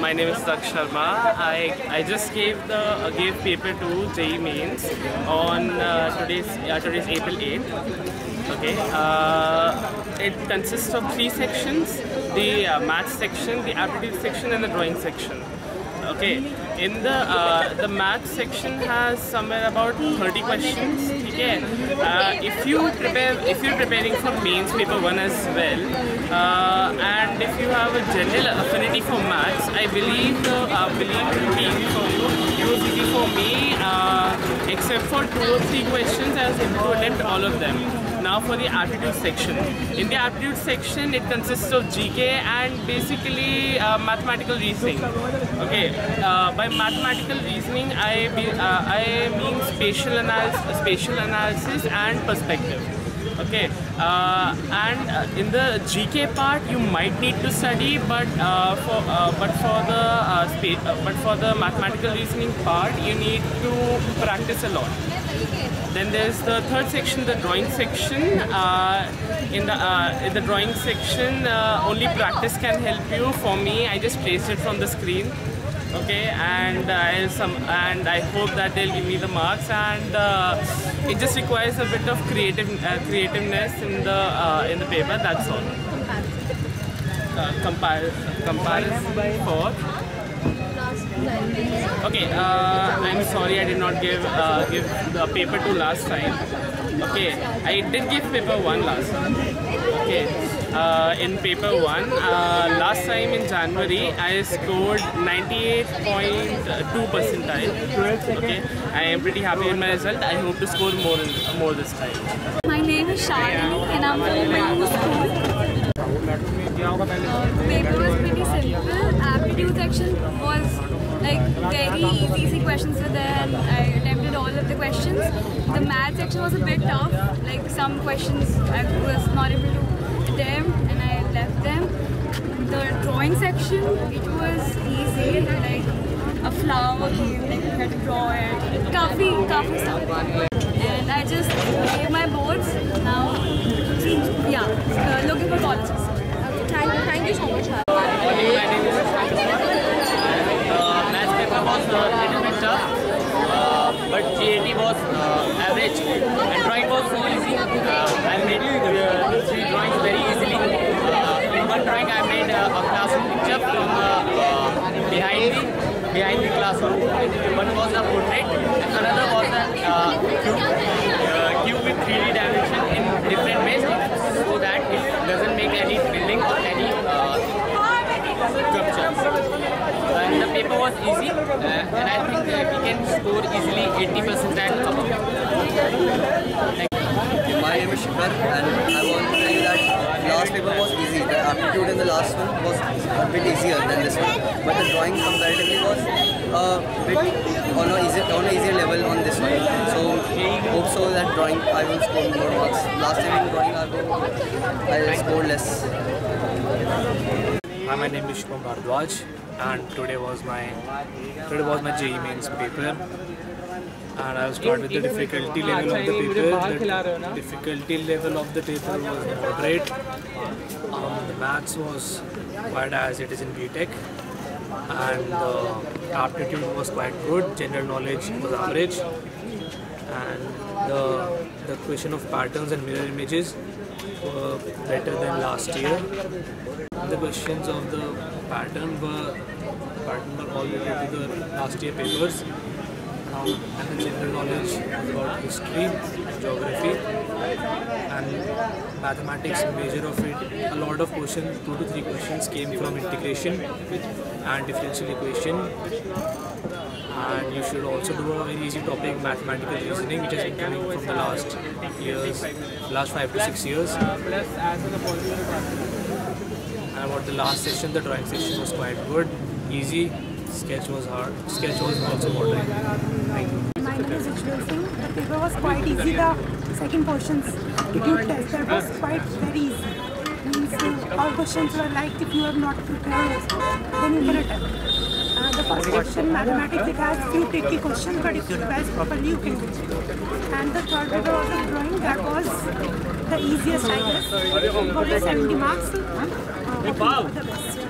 My name is Tak Sharma. I just gave paper to JEE Mains on today's April 8th. Okay. It consists of 3 sections: the maths section, the aptitude section, and the drawing section. Okay. In the maths section has somewhere about 30 questions. Okay. If you're preparing for mains paper 1 as well, and if you have a general affinity for maths, I believe it will be easy for you. It was easy for me, except for 2 or 3 questions. I was able to attempt all of them. Now for the aptitude section. In the aptitude section, it consists of GK and basically mathematical reasoning. Okay, by mathematical reasoning, I mean spatial analysis and perspective. Okay, and in the GK part, you might need to study, but for the mathematical reasoning part, you need to practice a lot. Then there's the third section, the drawing section. In the drawing section, only practice can help you. For me, I just placed it from the screen. Okay, and I hope that they'll give me the marks, and it just requires a bit of creativeness in the paper. That's all. Comparison for. Okay, I'm sorry I did not give the paper 2 last time. Okay, I did give paper 1 last time. Okay, in paper 1, last time in January, I scored 98.2 percentile. Okay, I am pretty happy with my result. I hope to score more this time. My name is Shalini and I'm from Mangu School. The paper was pretty simple. Aptitude section was like very easy questions were there, and I attempted all of the questions. The math section was a bit tough. Like some questions I was not able to attempt and I left them. The drawing section, it was easy, like a flower came, like you had to draw it. Coffee stuff. And I just gave my boards. Now, yeah, looking for colleges. Thank you so much. Maths paper was a little bit tough, but GAT was average, and drawing was so easy. I made 3 drawings very easily. In one drawing, I made a classroom picture from behind the classroom. One was a portrait, and another was a cube with 3D dimension in different ways, so that it doesn't make any building or any sculpture. And the paper was easy, and I think we can score easily 80% and above. My name is Shikhar, and I want to tell you that last paper was easy. The aptitude in the last one was a bit easier than this one, but the drawing comparatively was a bit on an easier level on this one. So hope so that drawing I will score more marks. Last time in drawing I scored less. Hi, my name is Shubham Bhardwaj, and today was my JEE Mains paper, and I will start with the difficulty level of the paper. The difficulty level of the paper was moderate. The maths was quite as it is in BTech, and the aptitude was quite good. General knowledge was average, and the question of patterns and mirror images were better than last year. The questions of the pattern were all related to the last year papers, and the general knowledge about history, geography, and mathematics. Major of it, a lot of questions, 2 to 3 questions came from integration and differential equation. And you should also do a very easy topic, mathematical reasoning, which has been coming from the last 5 to 6 years. And about the last session, the drawing section was quite good, easy. Sketch was hard. Sketch was also moderate. Thank you. My name is Ujjwal Singh. The paper was quite easy. The second portions, aptitude test, that was quite very easy. Means all questions were like if you are not prepared, then you can attempt. The first question, mathematics, it has few tricky questions, but if you revise properly, you can do it. And the third paper was the drawing. That was the easiest, I guess. For the 70 marks, hoping for the best.